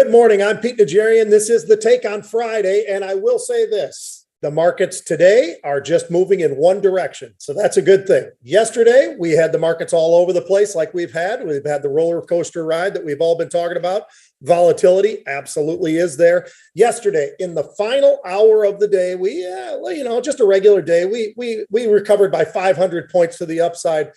Good morning. I'm Pete Najarian. This is the Take on Friday, and I will say this. The markets today are just moving in one direction, so that's a good thing. Yesterday, we had the markets all over the place like we've had. We've had the roller coaster ride that we've all been talking about. Volatility absolutely is there. Yesterday, in the final hour of the day, just a regular day, we recovered by 500 points to the upside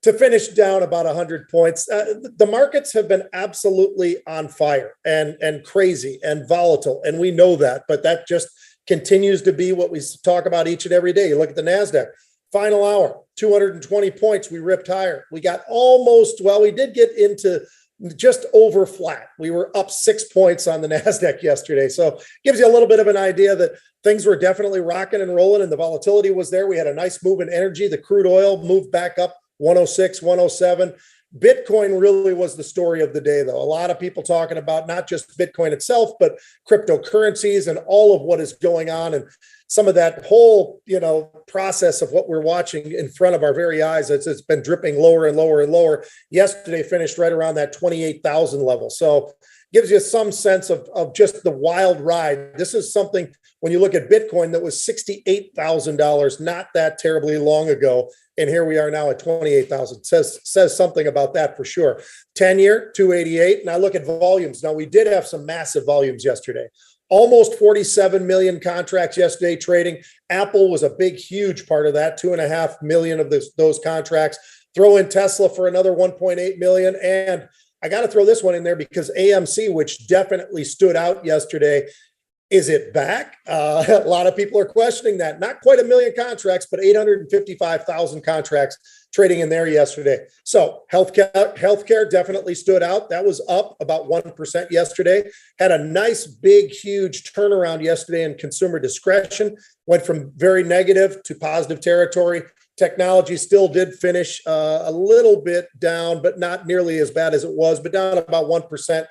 to finish down about 100 points. The markets have been absolutely on fire and crazy and volatile, and we know that, but that just continues to be what we talk about each and every day. You look at the NASDAQ, final hour, 220 points, we ripped higher. We got we did get into just over flat. We were up 6 points on the NASDAQ yesterday. So gives you a little bit of an idea that things were definitely rocking and rolling and the volatility was there. We had a nice move in energy. The crude oil moved back up 106, 107. Bitcoin really was the story of the day, though. A lot of people talking about not just Bitcoin itself, but cryptocurrencies and all of what is going on and some of that whole, process of what we're watching in front of our very eyes. It's been dripping lower and lower and lower. Yesterday finished right around that 28,000 level. So gives you some sense of just the wild ride. This is something, when you look at Bitcoin, that was $68,000 not that terribly long ago. And here we are now at 28,000. Says something about that for sure. 10-year, 288. And I look at volumes. Now, we did have some massive volumes yesterday. Almost 47 million contracts yesterday trading. Apple was a big, huge part of that, 2.5 million of those contracts. Throw in Tesla for another 1.8 million. And I got to throw this one in there because AMC, which definitely stood out yesterday, is it back? A lot of people are questioning that. Not quite a million contracts, but 855,000 contracts trading in there yesterday. So healthcare definitely stood out. That was up about 1% yesterday. Had a nice, big, huge turnaround yesterday in consumer discretion. Went from very negative to positive territory. Technology still did finish a little bit down, but not nearly as bad as it was, but down about 1%.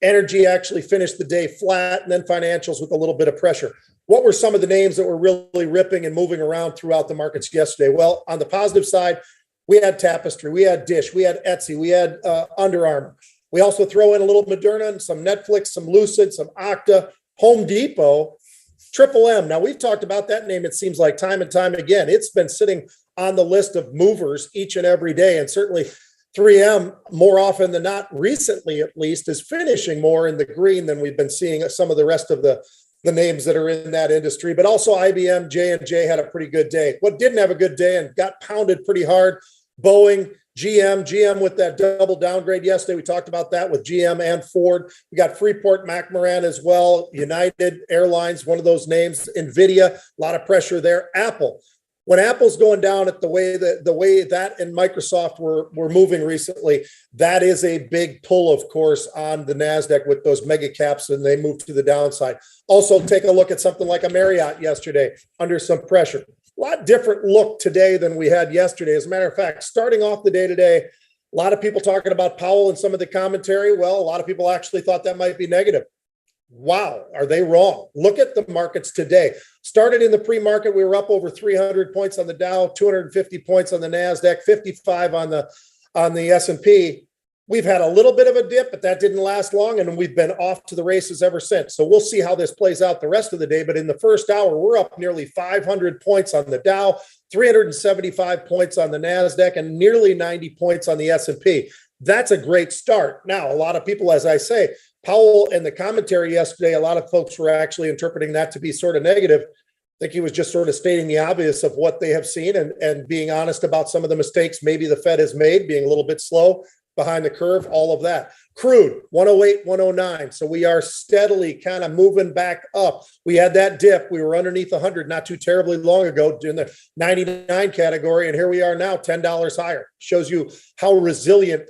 Energy actually finished the day flat, and then financials with a little bit of pressure. What were some of the names that were really ripping and moving around throughout the markets yesterday? Well, on the positive side, we had Tapestry, we had Dish, we had Etsy, we had Under Armour. We also throw in a little Moderna and some Netflix, some Lucid, some Okta, Home Depot, Triple M. Now, we've talked about that name, it seems like time and time again. It's been sitting on the list of movers each and every day, and certainly 3M, more often than not, recently at least, is finishing more in the green than we've been seeing some of the rest of the names that are in that industry. But also IBM, J&J had a pretty good day. What didn't have a good day and got pounded pretty hard, Boeing, GM with that double downgrade yesterday. We talked about that with GM and Ford. We got Freeport McMoran as well, United Airlines, one of those names, NVIDIA, a lot of pressure there. Apple. When Apple's going down at the way that and Microsoft were moving recently, that is a big pull, of course, on the NASDAQ with those mega caps, and they move to the downside. Also, take a look at something like a Marriott yesterday under some pressure. A lot different look today than we had yesterday. As a matter of fact, starting off the day today, a lot of people talking about Powell and some of the commentary. Well, a lot of people actually thought that might be negative. Wow, are they wrong? Look at the markets today. Started in the pre-market, we were up over 300 points on the Dow, 250 points on the NASDAQ, 55 on the S&P. We've had a little bit of a dip, but that didn't last long, and we've been off to the races ever since. So we'll see how this plays out the rest of the day. But in the first hour, we're up nearly 500 points on the Dow, 375 points on the NASDAQ, and nearly 90 points on the S&P. That's a great start. Now, a lot of people, as I say, Powell and the commentary yesterday, a lot of folks were actually interpreting that to be sort of negative. I think he was just sort of stating the obvious of what they have seen and being honest about some of the mistakes maybe the Fed has made, being a little bit slow behind the curve, all of that. Crude, 108, 109. So we are steadily kind of moving back up. We had that dip. We were underneath 100 not too terribly long ago in the 99 category. And here we are now, $10 higher. Shows you how resilient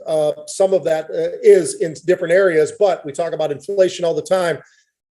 some of that is in different areas. But we talk about inflation all the time.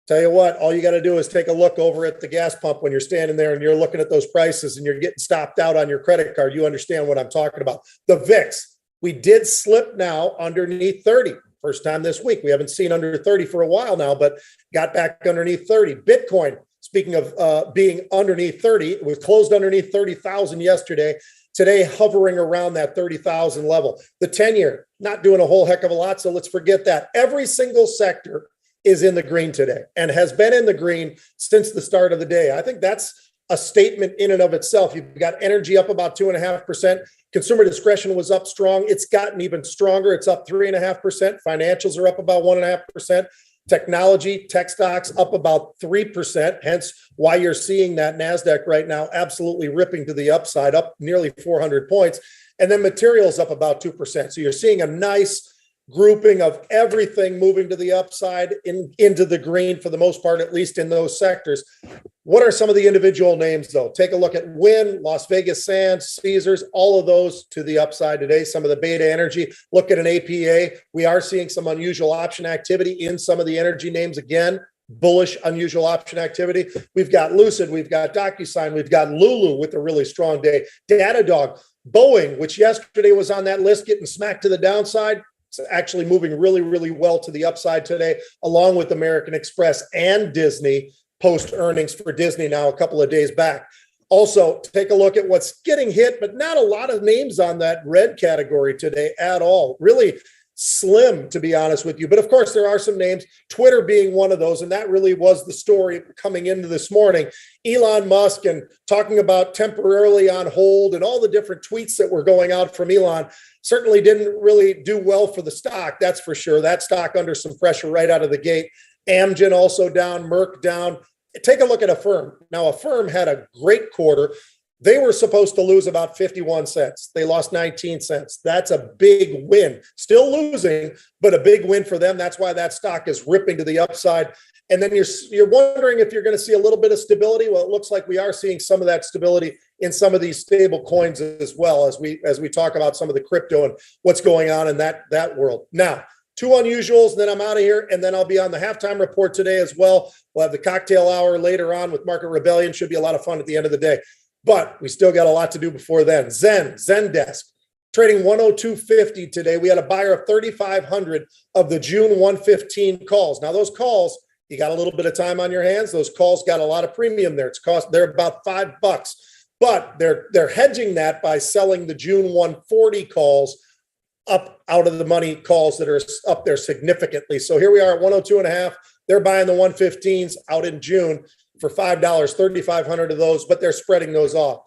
Tell you what, all you got to do is take a look over at the gas pump when you're standing there and you're looking at those prices and you're getting stopped out on your credit card. You understand what I'm talking about. The VIX. We did slip now underneath 30. First time this week. We haven't seen under 30 for a while now, but got back underneath 30. Bitcoin, speaking of being underneath 30, it was closed underneath 30,000 yesterday. Today, hovering around that 30,000 level. The 10-year, not doing a whole heck of a lot, so let's forget that. Every single sector is in the green today and has been in the green since the start of the day. I think that's a statement in and of itself. You've got energy up about 2.5%. Consumer discretion was up strong. It's gotten even stronger. It's up 3.5%. Financials are up about 1.5%. Technology, tech stocks up about 3%, hence why you're seeing that NASDAQ right now absolutely ripping to the upside, up nearly 400 points. And then materials up about 2%. So you're seeing a nice grouping of everything moving to the upside into the green for the most part, at least in those sectors. What are some of the individual names, though? Take a look at Wynn, Las Vegas Sands, Caesars, all of those to the upside today. Some of the beta energy. Look at an APA. We are seeing some unusual option activity in some of the energy names again. Bullish, unusual option activity. We've got Lucid, we've got DocuSign, we've got Lulu with a really strong day. Datadog, Boeing, which yesterday was on that list, getting smacked to the downside. It's actually moving really, really well to the upside today, along with American Express and Disney, post earnings for Disney now a couple of days back. Also, take a look at what's getting hit, but not a lot of names on that red category today at all. Really slim, to be honest with you. But of course, there are some names, Twitter being one of those. And that really was the story coming into this morning. Elon Musk and talking about temporarily on hold and all the different tweets that were going out from Elon certainly didn't really do well for the stock. That's for sure. That stock under some pressure right out of the gate. Amgen also down, Merck down. Take a look at Affirm. Now, Affirm had a great quarter. They were supposed to lose about 51 cents. They lost 19 cents. That's a big win. Still losing, but a big win for them. That's why that stock is ripping to the upside. And then you're wondering if you're going to see a little bit of stability. Well, it looks like we are seeing some of that stability in some of these stable coins as well, as we talk about some of the crypto and what's going on in that world. Now, two unusuals, and then I'm out of here, and then I'll be on the halftime report today as well. We'll have the cocktail hour later on with Market Rebellion. Should be a lot of fun at the end of the day. But we still got a lot to do before then. Zendesk, trading 102.50 today. We had a buyer of 3,500 of the June 115 calls. Now, those calls, you got a little bit of time on your hands. Those calls got a lot of premium there. They're about $5, but they're hedging that by selling the June 140 calls up out of the money calls that are up there significantly. So here we are at 102.5. They're buying the 115s out in June for $5, 3,500 of those, but they're spreading those off.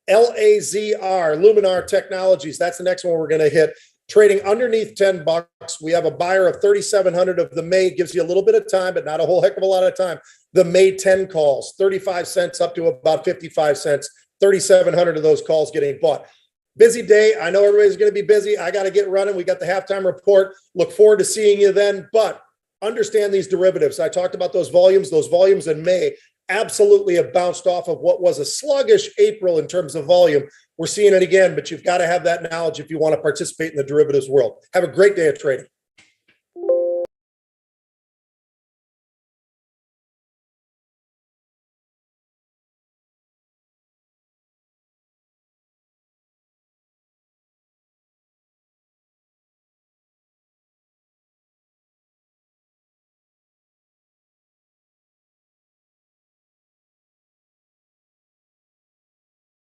LAZR, Luminar Technologies, that's the next one we're going to hit. Trading underneath $10. We have a buyer of 3,700 of the May. Gives you a little bit of time, but not a whole heck of a lot of time. The May 10 calls, 35 cents up to about 55 cents. 3,700 of those calls getting bought. Busy day. I know everybody's going to be busy. I got to get running. We got the halftime report. Look forward to seeing you then. But understand these derivatives. I talked about those volumes. Those volumes in May absolutely have bounced off of what was a sluggish April in terms of volume. We're seeing it again, but you've got to have that knowledge if you want to participate in the derivatives world. Have a great day of trading.